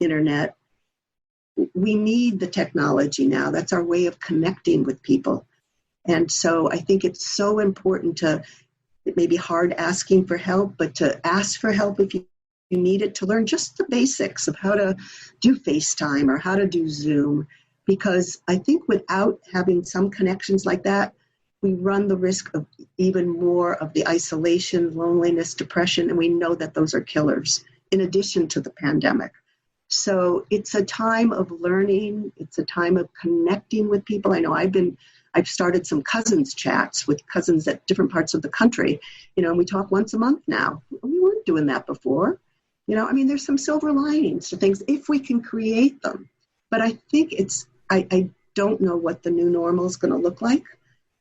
internet. We need the technology now. That's our way of connecting with people. And so I think it's so important it may be hard asking for help, but to ask for help if you need it, to learn just the basics of how to do FaceTime or how to do Zoom. Because I think without having some connections like that, we run the risk of even more of the isolation, loneliness, depression, and we know that those are killers in addition to the pandemic. So it's a time of learning. It's a time of connecting with people. I know I've started some cousins chats with cousins at different parts of the country, and we talk once a month now. We weren't doing that before. There's some silver linings to things if we can create them. But I think I don't know what the new normal is going to look like.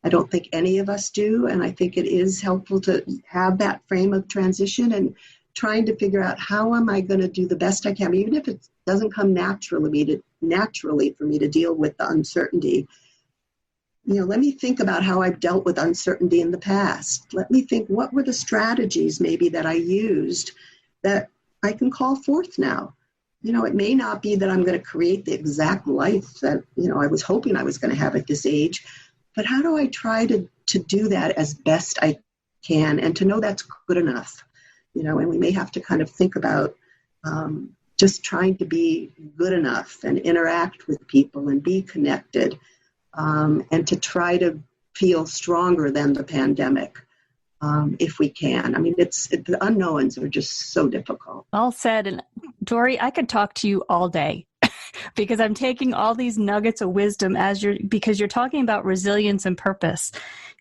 I don't think any of us do. And I think it is helpful to have that frame of transition and trying to figure out how am I going to do the best I can, even if it doesn't come naturally for me to deal with the uncertainty. Let me think about how I've dealt with uncertainty in the past. Let me think, what were the strategies maybe that I used that I can call forth now? It may not be that I'm going to create the exact life that, I was hoping I was going to have at this age, but how do I try to do that as best I can and to know that's good enough? And we may have to kind of think about just trying to be good enough and interact with people and be connected and to try to feel stronger than the pandemic. If we can. The unknowns are just so difficult. All said. And Dori, I could talk to you all day because I'm taking all these nuggets of wisdom because you're talking about resilience and purpose.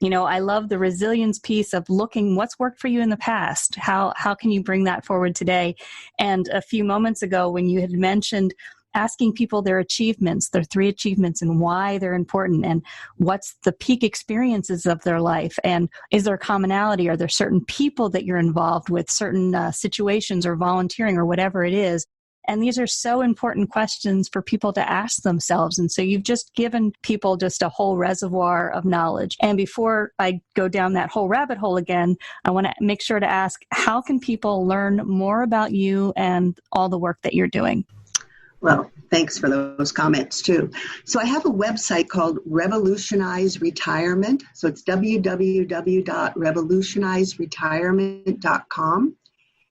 I love the resilience piece of looking what's worked for you in the past. How can you bring that forward today? And a few moments ago when you had mentioned asking people their achievements, their 3 achievements and why they're important and what's the peak experiences of their life and is there commonality? Are there certain people that you're involved with, certain situations or volunteering or whatever it is? And these are so important questions for people to ask themselves. And so you've just given people just a whole reservoir of knowledge. And before I go down that whole rabbit hole again, I want to make sure to ask, how can people learn more about you and all the work that you're doing? Well, thanks for those comments too. So I have a website called Revolutionize Retirement. So it's www.revolutionizeretirement.com.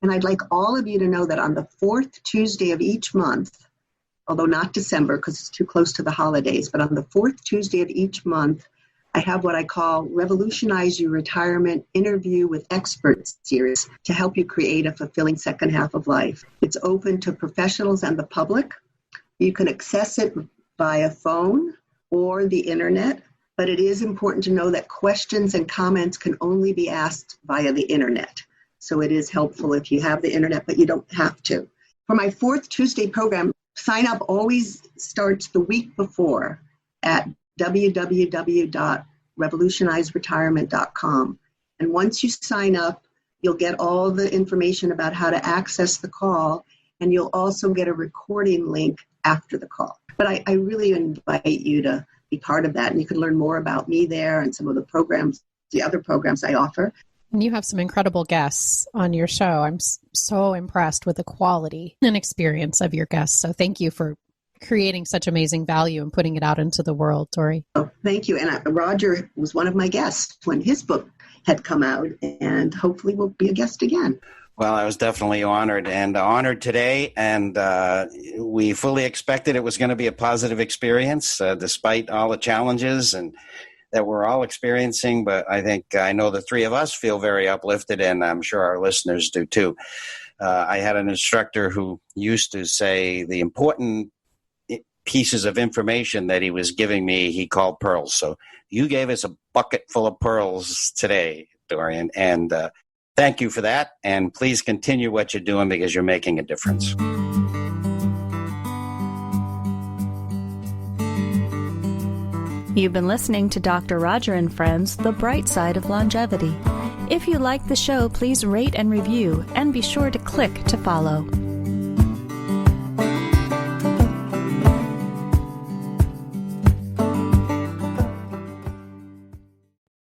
And I'd like all of you to know that on the 4th Tuesday of each month, although not December because it's too close to the holidays, but on the 4th Tuesday of each month, I have what I call Revolutionize Your Retirement Interview with Experts series to help you create a fulfilling second half of life. It's open to professionals and the public. You can access it via phone or the internet, but it is important to know that questions and comments can only be asked via the internet. So it is helpful if you have the internet, but you don't have to. For my 4th Tuesday program, sign up always starts the week before at www.revolutionizeretirement.com. And once you sign up, you'll get all the information about how to access the call, and you'll also get a recording link after the call. But I really invite you to be part of that, and you can learn more about me there and some of the programs, the other programs I offer. And you have some incredible guests on your show. I'm so impressed with the quality and experience of your guests. So thank you for creating such amazing value and putting it out into the world, Dori. Oh, thank you. And Roger was one of my guests when his book had come out, and hopefully will be a guest again. Well, I was definitely honored today, and we fully expected it was going to be a positive experience, despite all the challenges and that we're all experiencing. But I know the 3 of us feel very uplifted, and I'm sure our listeners do too. I had an instructor who used to say the important pieces of information that he was giving me, he called pearls. So you gave us a bucket full of pearls today, Dorian, and thank you for that. And please continue what you're doing because you're making a difference. You've been listening to Dr. Roger and Friends, The Bright Side of Longevity. If you like the show, please rate and review, and be sure to click to follow.